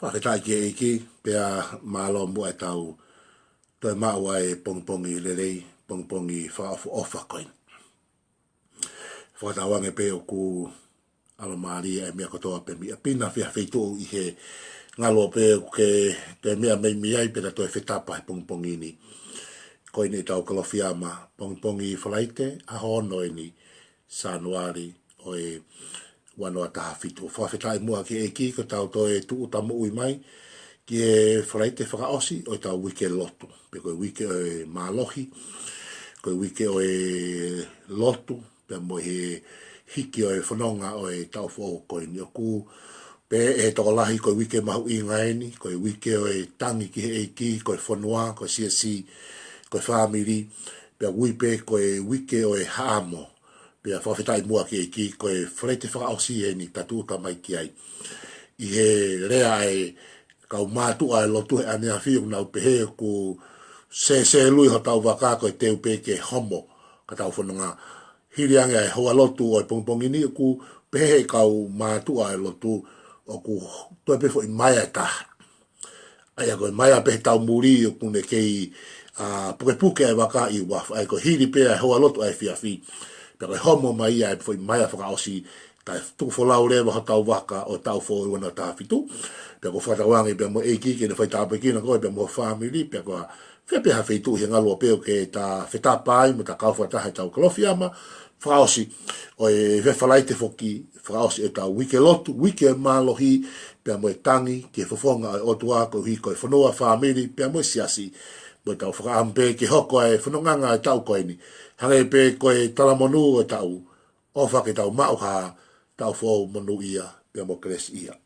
Whakatai ki eki, pia malo mua e tau, toi maua e pongpongi lelei, pongpongi whaafu ofa koin. Whakatawange pe o ku alo Maria e mea kotoa pe mia pina whia wheitu i he ngalo pe ke te mea mei miai pe na toi whetapa he pongpongi ni. Koine i tau kalofiama, pongpongi whalaite, a honoi ni, Sanuari, o e wanoa taha fitu. Whawhetai mua ki eki, ko tau toi tu utamu ui mai, ki e whalaite whakaosi, o tau wike lotu. Pe koe wike o e malohi, koe wike o e lotu, pe mo he hiki o e whanonga o e tau whoo koe ni o ku, pe e tokolahi koe wike mahu i ngaini, koe wike o e tangi ki he eki, koe whanua, koe siasi, koe whamiri, pe wipe koe wike o e hamo, pe whawhetai mua ki eki, koe whalaite whakaosi e ni tatuta mai ki ai. I he rea e kau mātua e lotu he anea whiu nau pehe ku se lui ho tau waka koe teu pe ke homo ka tau whanunga hirianga e hoa lotu o e pongpongi ni ku pehe kau mātua e lotu o ku toi pefo i maia e taha. Aia koe maia pehe tau muri o kune kei puke e waka i waf ai ko hiri pe e hoa lotu ai whiawhi pe koe homo mai ai pefo i maia whakaosi tai tuku wholau lewa ho tau waka o tau who i wana taha fitu. Pe ko whatawangi pe mo eiki ke ne whai tāpe kina koe pe mo family pe ko whepe ha wheitu he ngalua peo ke ta whetapai mo ta kauwhataha e tau kalofiama whakaosi o e whewhalaite whoki whakaosi e tau wike lotu, wike malohi pe mo e tangi ke whafonga o tua ko hi koe whanoa family pe mo e siasi mo e tau whakaampe ke hoko e whanonganga e tau koe ni hange pe koe talamonu e tau ofa ke tau mauha tau whou monu ia pe mo kres ia.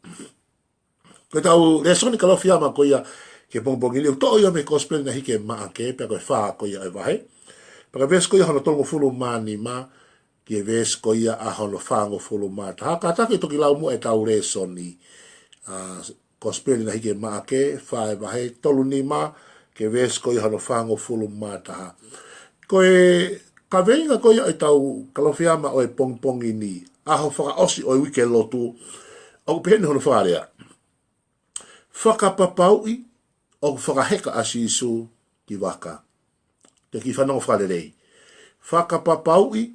Koe tau resoni kalofiama ko ia ke pongpongi liu to ia me cosplay na hike maa ke pe koe wha ko ia e wahe. Paka ves ko ia hono tongo fulu maa ni maa ke ves ko ia a hono whango fulu maa. Taha ka take toki lau mua e tau resoni cosplay na hike maa ke wha e wahe tolu ni maa ke ves ko ia hono whango fulu maa taha. Koe ka veinga ko ia e tau kalofiama o e pongpongi ni aho whaka osi o e wike lotu au pehene hono wharea. Whakapapaui o whakaheka asi isu ki waka. Te ki whanau whalerei. Whakapapaui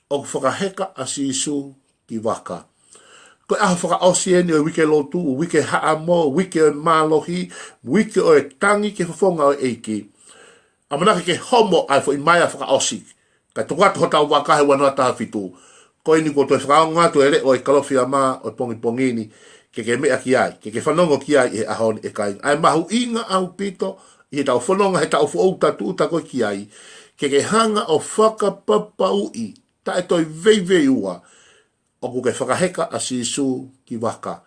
o whakaheka asi isu ki waka. Koe aho whakaosi eni o wike lotu, wike haamo, wike o malohi, wike o e tangi ke whafonga o eiki. Amanaki ke homo ai fo i maia whakaosi. Kai tokatu hotau waka he wanoa taha fitu. Koe ni ko toi whakaonga tu ere o e kalofiama o e pongipongini. Ke mea ki ai, ke whanongo ki ai e ahon e kai. Ai mahu inga au pito, i tau whanonga he tau whaouta tuuta koe ki ai. Ke hanga o whakapapaui, ta e toi vei ua, o ku ke whakaheka a sisu ki waka.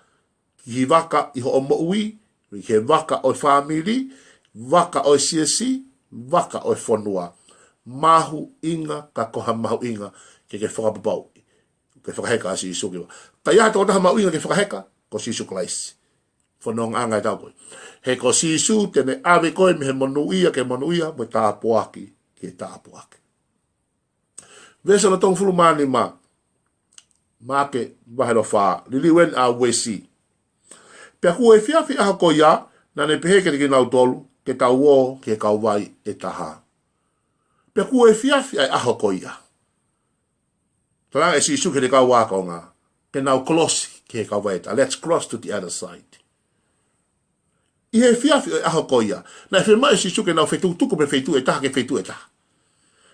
Ki waka i ho o moui, ke waka o family, waka o siasi, waka o whanua. Mahu inga, ka koha mahu inga, ke whakapapau. Ke whakaheka a sisu ki waka. Ta ia tō taha mahu inga ke whakaheka, ko sisu klaisi. Whanong anga i tau koe. He ko sisu tene awe koe me he monuia ke monuia mo tāpuaki ke tāpuaki. Vesa na tong fulu mani ma. Ma ke wahero wha. Lili wen a wesi. Pea kua e whiawhi aha ko ia na ne pehe ke nau tolu ke tau o ke kauwai e taha. Pea kua e whiawhi ai aha ko ia. Tala e sisu ke ne kauwa ko ngā. Ke nau kolosi ke kauwaita. Let's cross to the other side. I he whiawhi o aho koia. Na e whima e sisu ke nau whetu tuku me whetu e taha ke whetu e taha.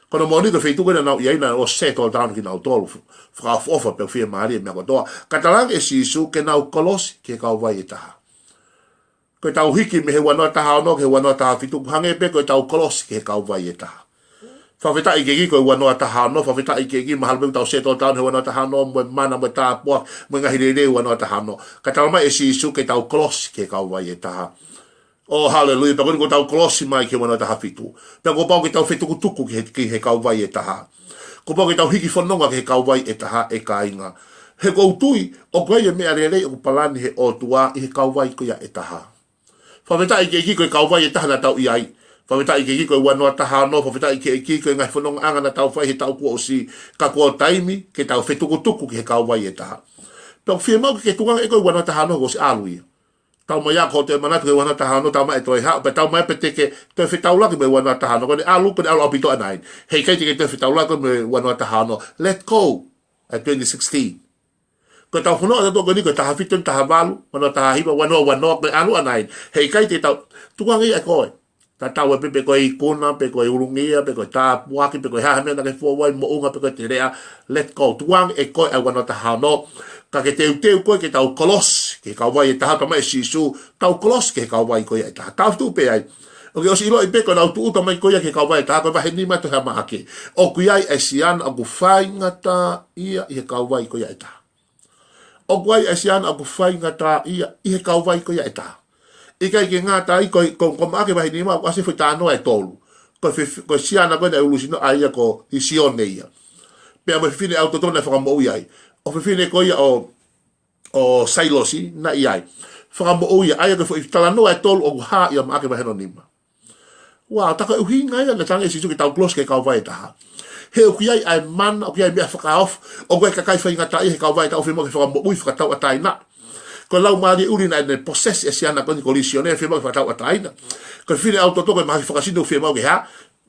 Kono moni ko whetu kena nau iaina o settle down ki nau tolu. Whakau ofa pe whia maari e mea kotoa. Katalang e sisu ke nau kolosi ke kauwai e taha. Koe tau hiki me he wanoa taha ono ke he wanoa taha whetu. Hange pe koe tau kolosi ke kauwai e taha. Whawheta i kegi koe wanoa taha no, whawheta i kegi mahalpeu tau settle down he wanoa taha no, mwe mana mwe tāpua, mwe ngahirere wanoa taha no. Ka talama e sisu ke tau kolosi ke kauwai e taha. Oh, hallelujah, pa koni ko tau kolosi mai ke wanoa taha fitu. Pa ko pao ke tau whetuku tuku ki he kauwai e taha. Ko pao ke tau hiki whanonga ke he kauwai e taha e ka inga. He koutui, o koe e mea rerei o palani he o tua i he kauwai ko ia e taha. Whawheta i kegi koe kauwai e taha na tau i ai. Whawheta i ke kiko i wanoa taha no, whawheta i ke kiko i ngai whanonga anga na tau whai he tau kua o si ka kua taimi ke tau whetuku tuku ki he kauwai e taha. Pau whia mau ke tunga e koe wanoa taha no o si aluia. tau mai ako te mana te wana tahano tau mai toi ha pe tau mai pe te ke te fitaula ke me wana tahano ko alu pe alu apito anai hei kai te fitaula ko me wana tahano let go at 2016 ko tau hono to ko ni ko ta fiton ta valu wana ta hiba wana pe alu anai hei kai te tau tuangi e ko ta tau pe ko i kona pe ko i urungia pe ko ta puaki pe ko ha me na ke fo wai mo unga pe ko te rea let go tuang e ko e wana tahano ka ke teu koe ke tau kolos ke kau wai e taha tamai sisu tau kolos ke kau wai koe e taha tau tu pe ai o ke osi ilo i pe ko nau tu tamai koe ke kau wai e taha koe wahe nima tu hama ake o kuiai e sian aku whai ngata ia i he kau wai koe e taha o kuiai e sian aku whai ngata ia i he kau wai koe e taha i kai ke ngata i koe ko maake wahe nima aku ase fai tānoa e tolu koe sian a koe na ulusino a ia ko i sione ia pe a mawhine au totona e whakamou iai o fefine ko ia o sailosi na iai whakamo o ia ai ko tala no e tolu o ha ia maake maheno nima wa taka uhinga ia na tanga sisu ki tau close ke kau vai taha he o kiai ai man o kiai mea whaka off o koe kakai whainga tai he kau vai taha o whimo ke whakamo ui whakatau atai na ko lau maari uri na ne process e siana koni kolisione whimo ke whakatau atai na ko fine au totoko e mahi whakasino whimo ke ha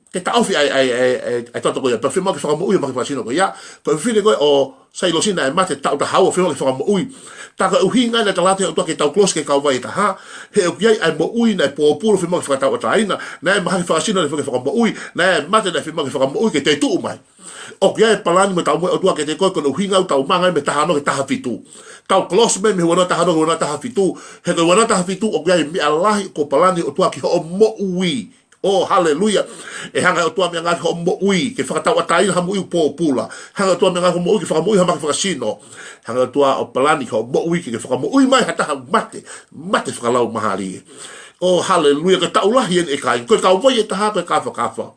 ke ta ofi ai toto ko ya pe fimo ke fa mo ui ma ke fasino ko ya ko fine ko o sai lo sina e mate ta ta hawo fimo ke fa mo ui ta ko uhinga na ta late o to ke ta close ke ka vai ta ha he o ai ai mo ui na po puro fimo ke fa ta o ta ina na ma ke fasino ke fa mo ui na mate na fimo ke fa mo ui ke te tu mai o ai palani mo ta mo o to ke te ko ko uhinga ta manga me ta hano ke ta hafitu ta close me me wona ta hano wona ta hafitu he ko wona ta hafitu o ai mi alahi ko palani o to ke o mo ui oh haleluya e hanga o tua me ngā ho mo ui ke whakatau atai ha mo ui po pula hanga o tua me ngā ho mo ui ke whaka mo ui ha maki whakasino hanga o tua o palani ho mo ui ke whaka mo ui mai hataha mate whakalau mahari oh haleluya ke taulahi en e kai ko kau voi e taha ko kafa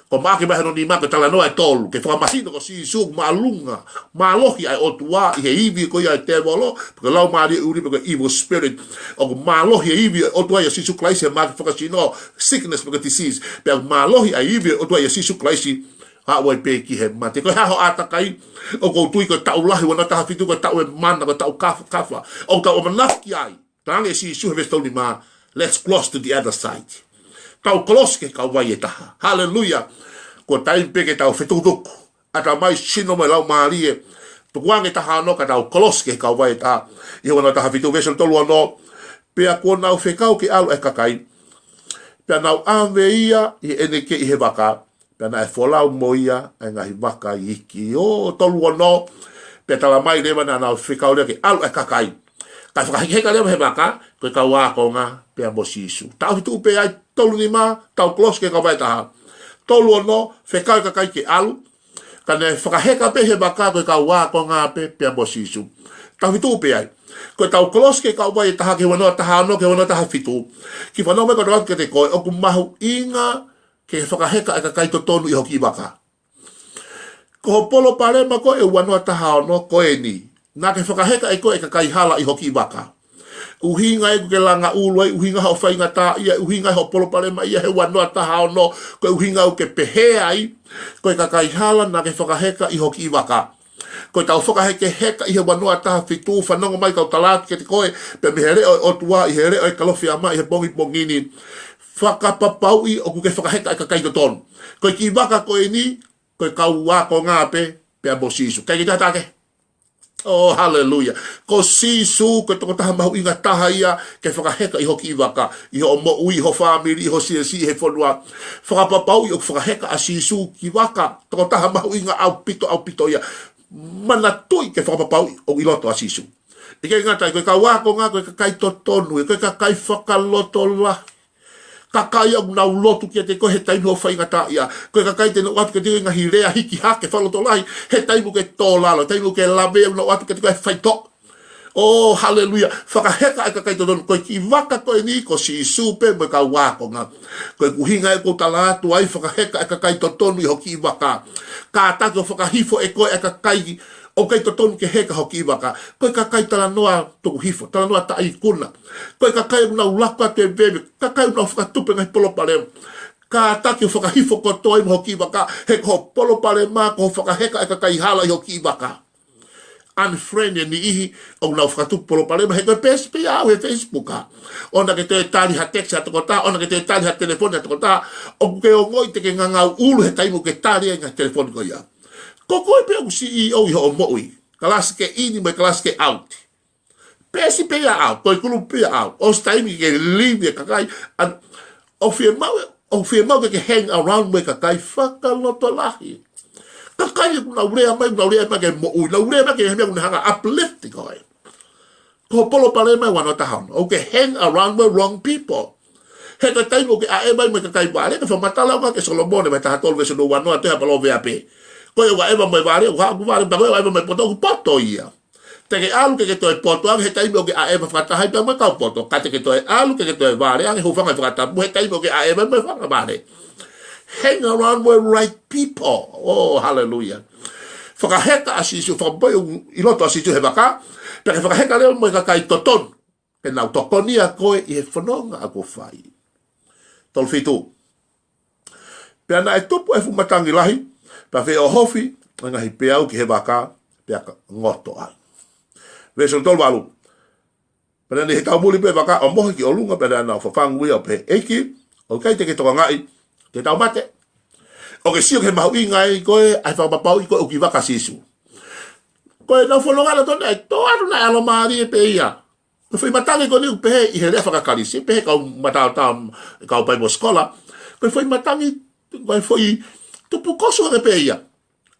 ko make mai no ni make tala no e tolu ke whakamasino ko si su malunga malohi ai o tua i he iwi ko ia te volo ko lau mari uri ko evil spirit o malohi ai iwi o tua ia si su klaisi make whakasino sickness porque disease pe malohi ai iwi o tua ia si su klaisi ha wai pe ki he mate ko ha ho atakai o ko tui ko taulahi wana taha fitu ko tau e mana ko tau kafa o tau o manaki ai tange si su he vestoni ma let's cross to the other side tau koloske kau vai e taha. Hallelujah. Ko tai peke tau whetuduku. Ata mai sino mai lau maarie. Tukuange taha no ka tau koloske kau vai e taha. I wana taha whitu vesel tolu ano. Pea kua nau whekau ki alu e kakai. Pea nau awe ia i ene ke i he waka. Pea na e wholau mo ia e ngahi waka i iki. O tolu ano. Pea tala mai rewa na nau whekau lea ki alu e kakai. Kai whakahikeka lewa he waka. Koe kau wākonga pea mo sisu. Tau hitu pe ai tolu ni ma, tau kloske ka vai taha. Tolu ono, whekau kakai ke alu. Kane whakaheka pe he waka koe kau wākonga pea mo sisu. Tau hitu pe ai. Koe tau kloske ka vai taha ke wanoa taha ano, ke wanoa taha fitu. Ki wanoa me ka ke te koe, oku mahu inga ke whakaheka e kakai to tonu i hoki waka. Ko polo pare ma koe e wanoa taha ano koe ni. Nā ke whakaheka e koe e kakai hala i hoki waka. Uhinga e ke langa ulu uhinga ho whainga tā ia, uhinga ho polo palema ia he wanoa taha ono, koe uhinga o ke pehe ai, koe kakai hala nā ke whakaheka i hoki i waka. Koe tau whakaheke heka i he wanoa taha whitu, whanonga mai kau talaki ke te koe, pe me here o tua, i here o e kalofi ama, i he bongi bongini, whakapapau i o ke whakaheka e kakai to tonu. Koe ki waka koe ni, koe kau wako ngāpe, pe a mosisu. Kei ki tātake? Oh, hallelujah. Ko sisu, ko toko taha mahu inga taha ia, ke whakaheka i hoki i waka, i ho mo ui, i ho family, i ho CSC, he whanua. Whakapapau i o whakaheka a sisu ki waka, toko taha mahu inga au pito ia. Mana tui ke whakapapau o i loto a sisu. I kei ngatai, koe ka wako ngā, koe ka kai totonu, koe ka kai whakaloto la. Kakai au nau lotu kia te koe he taimu o whainga tā ia. Koe kakai te no atu ke te ngahi rea hiki hake whaloto lai. He taimu ke tō lalo, taimu ke lawe au no atu ke te koe whaito. Oh, hallelujah. Whakaheka e kakai tō koe ki waka koe ni ko si supe mo ka wako ngā. Koe kuhinga e ko tala atu ai whakaheka e kakai tō tonu i hoki i waka. Ka taki o whakahifo e koe e kakai o kai to tonu ke heka hoki i waka. Koe kakai tala noa toku hifo, tala noa ta i kuna. Koe kakai una ulaka te bebe, kakai una whakatupe ngai polo pare. Ka taki o whakahifo ko toi mo hoki i waka, he ko polo pare mā ko whakaheka e kakai hala i hoki i waka. unfriend ni ihi o na fatu polo pale he ko pes pe au e Facebook a ona ke te tali ha text to kota ona ke te tali ha telefone to kota o ke o ngoi te ke nganga ulu he taimu ke tali nga telefone ko ya ko ko pe o CEO ho moi kelas ke ini me kelas ke out pes pe ya out ko kulu pe out o staimi ke live ka kai o firma ke hang around me ka kai whakaloto lahi. Ka kai na urea mai ke mo ui, na urea mai ke hemea kuna hanga uplifting koe. Ko polo pale mai wana tahon. O ke hang around with wrong people. He ka taimo ke ae mai me ka kai vare, ka whamatala ka ke Solomone me taha tolu vesu no wanoa te hapalo VAP. Koe o ka eva mai vare, o ka aku vare, pa koe o eva mai poto, ku poto ia. Te ke alu ke toi poto ang he taimo ke ae ma whakatahai pa mai kau poto. Ka te ke toi alu ke toi vare ang he hufanga whakatapu he taimo ke ae mai whanga vare. Hang around with right people. Oh, hallelujah. Whakaheka asisu, whakaboy iloto asisu he waka. Peke whakaheka leo mo kai toton. Ke nau tokoni a koe i he whanonga a ko whai. Tol fitu. Pea na e tupu e fumatangi lahi. Pea whea o hofi. Nga hi peau ki he waka. Pea ngoto ai. Veso tol walu. Pea ni he kaumuli pe waka. O mohi ki o lunga. Pea na whawhangu ia o pe eiki. O kai te ke toka ngai. Te tau mate. O ke sio ke mahu ingai koe ai whakapapau i koe uki waka sisu. Koe nau whanongana tona e tō atu na alo maari e pe ia. Koe whai matangi koe niu pehe i he rea whakakarisi. Pehe kau matao tau kau Bible Scholar. Koe whai matangi koe whai tupu koso ke pe ia.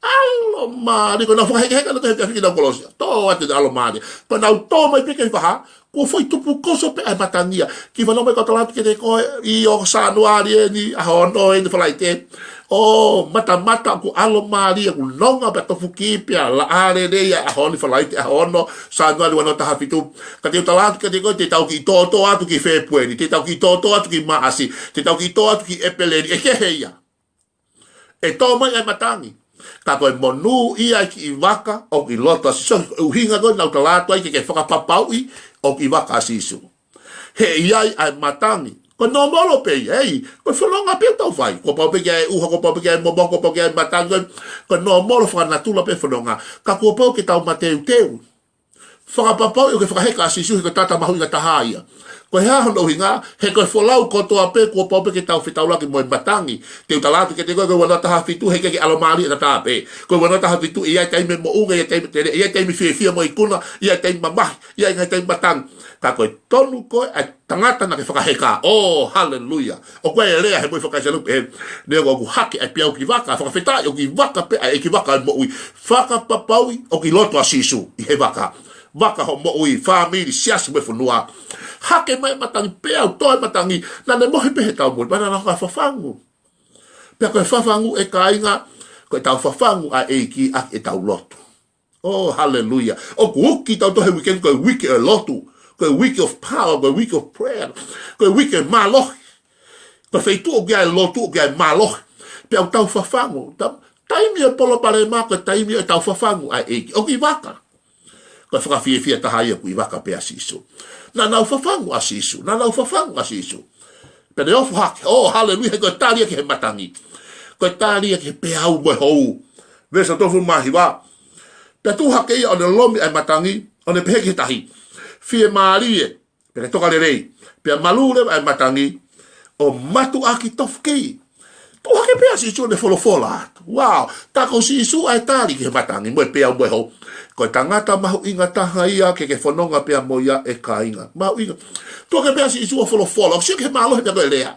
Alo maari. Koe nau whakaheka na koe heki nau kolosia. Tō atu na alo maari. Koe nau tō mai peke i whaha. Ko foi tupu koso pe ai matangia ki vano mai kotala ke te ko i o sanuari ni a hono ni falaite o mata ku alo mari ku longa pe to fuki pe la are de a hono falaite a hono sanuari wana ta hafitu ka te tala ke te ko te tau ki to atu ki fe pueni te tau ki to atu ki maasi te tau ki to atu ki epeleni e ke heia e to mai ai matangi ka koe monu ia ki i waka o ki lota so uhinga go na utalato ai ke whakapapau i o ki waka asisu. He iai ai matangi. Ko no molo pe ei, ko whanonga pe tau whai. Ko pau pe kia uha, ko pau pe kia momo, ko pau kia matangi. Ko no molo whanatula pe whanonga. Ka ko pau ki tau mateu teu. Whakapapau i o ke whakaheka asisu he ko tata mahu i ka tahaia. Ko he ahon o hinga, he koe wholau kotoa pe, ko pau pe ke tau whitaula ki moe matangi. Te utalatu ke te koe wana taha whitu, he ke alomari na taha pe. Koe wana taha whitu, ia teime mo unga, ia teime whia mo i kuna, ia teime mamahi, ia teime matangi. Ka koe tonu koe, a tangata na ke whakaheka. Oh, hallelujah. O koe e rea he moe whakaiselu pe, nea ko ku hake ai piau ki waka, whakawhetai o ki waka pe, ai ki waka mo ui. Whakapapaui o ki loto asisu, i he waka. Waka ho mo ui, whamiri, siasu me whanua. Hake mai matangi pea, toi matangi, na ne mohi pehe tau mori, mana naka whawhangu. Pea koe whawhangu e ka inga, koe tau whawhangu a eiki a e tau lotu. Oh, hallelujah. O ku uki tau tohe weekend, koe wiki e lotu, koe wiki of power, koe wiki of prayer, koe wiki e malohi. Koe wheitu o kia e lotu, o kia e malohi. Pea o tau whawhangu, taimi e polo pare maka, taimi e tau whawhangu a eiki, o ki waka. Koe whakawhiawhia tahai e kui waka pe asisu. Na nau whawhangu asisu. Na nau whawhangu asisu. Pene ofu hake. Oh, hallelujah. Koe tāria ki he matangi. Koe tāria ki he peau moe hou. Vesa tofu mahi wā. Pea tu hake ia o ne lomi ai matangi. O ne pehe ki tahi. Fie maari e. Pene toka le rei. Pea malure ai matangi. O matu aki tofki. Tu hake pe asisu ne folofola. Wow. Tako si isu ai tāri ki he matangi. Moe peau moe hou. Koe tangata mahu inga taha ia ke whanonga pia moia e ka inga. Mahu inga. Tua ke pia si isua wholo. Sio ke malo he pia koe lea.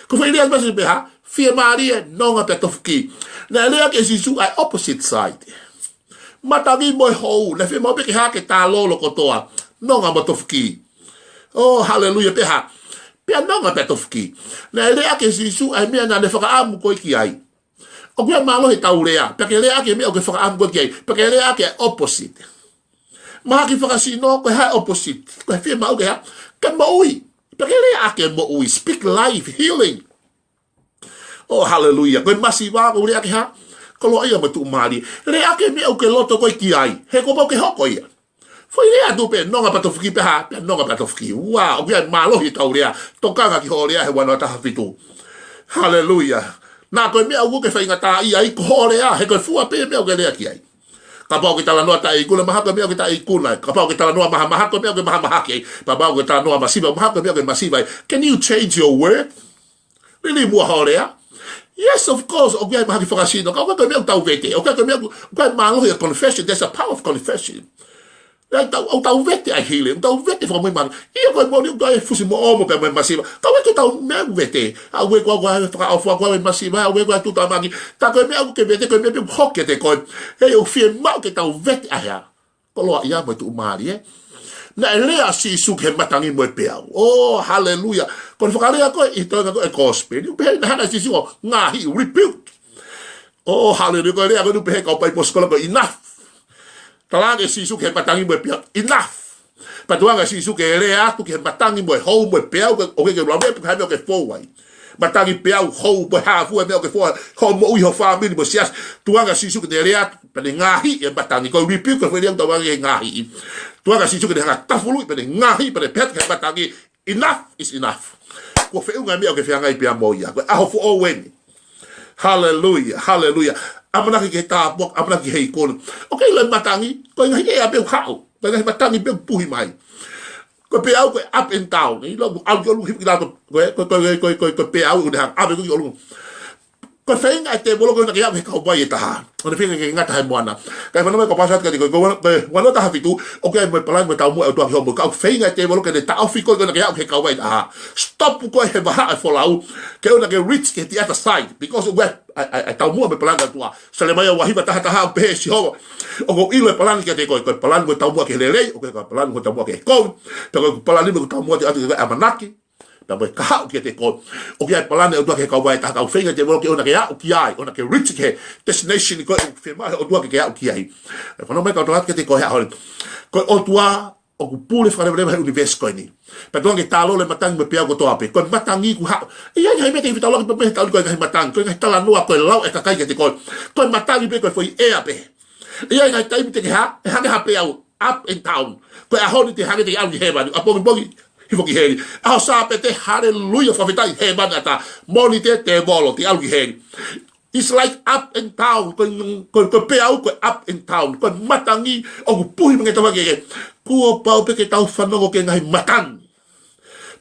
Ko whai lea masi peha. Fia maaria nonga pia tofuki. Na lea ke si isu ai opposite side. Matangi moe hou. Na fia mau pe ke hake tā lolo kotoa. Nonga mo tofuki. Oh, hallelujah peha. Pia nonga pia tofuki. Na lea ke si isu ai mea na ne whakaamu koe ki ai. O kia malo he tau rea. Pake rea ke mea o ke whakaamu koe ki ai. Pake rea ke opposite. Maha ki whakasino koe hai opposite. Koe whia mau ke ha. Ke moui. Pake rea ke moui. Speak life. Healing. Oh, hallelujah. Koe masi wā ko rea ke ha. Kolo ia matu umari. Rea ke mea o ke loto koe ki ai. He ko mau ke hoko ia. Foi rea tupe. Nonga patofuki pe ha. Pea nonga patofuki. Wow. O kia malo he tau rea. Tokanga ki ho rea he wana taha fitu. Hallelujah. Na koe mea uke whainga tā ia i ko horea, he koe fua pe mea uke lea ki ai. Kapau kita la noa ta ikula maha ka mea kita ikula. Kapau kita la noa maha ka mea maha ke. Kapau kita la noa masiva maha ka mea masiva. Can you change your word? Really mua horea? Yes, of course. Okay, maha ki whakasino. Kau ka mea tau vete. Okay, ka mea malo ya confession. There's a power of confession. Tau vete ai hile, tau vete fa moi man. Ia ko mo ni dai fusi mo omo pe mai masiva. Tau ke tau me vete. A we ko fa o fa ko masiva, a we ko tu ta magi. Ta ko me ke vete ko me pe hokke te ko. E o fie ma ke tau vete ai ya. Ko lo ia mo tu mari e. Na ele a si su ke matangi mo pe. Oh, hallelujah. Kon fa kale ko i to ko e gospel. Ni pe na si su ngahi rebuke. Oh, hallelujah. Ko le ko nu pe ko pa poskola ko enough. Talanga sisu ke patangi mo pia enough. Patuanga sisu ke le atu ke patangi mo ho mo pia o ke lo me ka me ke forward. Patangi pia ho mo ha fu me ke forward. Ho mo i ho family mo sias. Tuanga sisu ke le atu pe ngahi e patangi ko rebuke ko le tawanga ngahi. Tuanga sisu ke le tafulu pe ngahi pe pet ke patangi enough is enough. Ko fe unga me ke fe ngai pia mo ya. Ko a ho fu o wen. Hallelujah, hallelujah. Amana ki ta bok, amana ki hei kon. Okay, le matangi, ko ngai e abe hao. Ko ngai matangi be puhi mai. Ko pe au ko up and down. Ni lo al ko lu hip la ko pe au ko ha abe ko lu. Ko fe ngai te bolo ko ngai abe ka bai ta. Ko fe ngai ngai ta moana. Ka fa no me ko pasat ka ko wano ta hafitu. Okay, mo plan mo ta mo au to mo ka fe ngai te bolo ko ta au fi ko ngai abe ka bai ta. Stop ko he ba for lau. Ke ona ke reach ke the other side because I tau mua me palanga tua. Sa le mai o wahiba taha pe si ho. O ko ilo e palanga ke te ko palanga mo tau mua ke lelei, o ke palanga mo tau mua ke ko. Pe ko palanga mo tau mua te atu ke amanaki. Ta mo ka ke te ko. O ke palanga o tua ke ka wai ta ka fenga te mo ke ona ke a o ki ai, ona ke reach ke destination ko fe mai o tua ke a o ki ai. E fa no me ka to ke te ko ha ho. Ko o tua o ku pule whare mai universe koe ni. Pa tuange talo le matangi me pia ko toa pe. Koe matangi ku hao. Ia ngai mete i whitau laki pe mehe tau koe ngai matangi. Koe ngai tala noa koe lau e kakai ke te koe. Koe matangi pe koe foi ea pe. Ia ngai taimi te ke ha. E hange ha pe au. Up and down. Koe ahoni te hange te au ki heba. A pongi pongi hifo ki heri. Aho sa pe te hallelujah whawhitai heba ngata. Moni te volo te au ki heri. It's like up and down. Koe pe au koe up and down. Koe matangi o ku puhi mga tawa ke. Kua pau pe ke tau whanongo ke ngai matangi.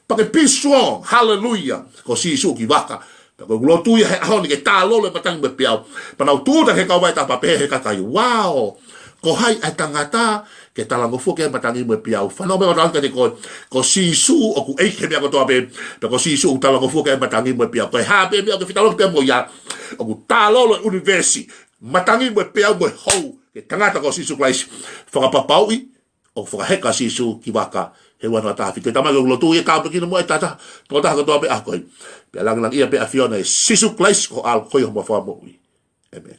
Pake be strong. Hallelujah. Ko si isu ki waka. Ko lotu ia he ahoni ke tā lolo matangi me piau. Panau tūta ke kau vai tā pape he kakai. Wow. Ko hai ai tangata ke talango fu ke matangi me piau. Whanau me oranga te ko si isu o ku eike mea kotoa pe. Ko si isu o talango fu ke matangi me piau. Ko hape mea ke whitalo ke mo ia. O ku tā lolo universi. Matangi me piau me hou. Ke tangata ko si isu klaisi. Whakapapaui. O whakaheka si isu ki waka he wana tahafi. Te tamanga ulotu ia kāpaki na mua e tata. Tō taha katoa pe a koe. Pe alang ia pe a Fiona e sisu klais ko al koe ho mawha mo ui. Amen.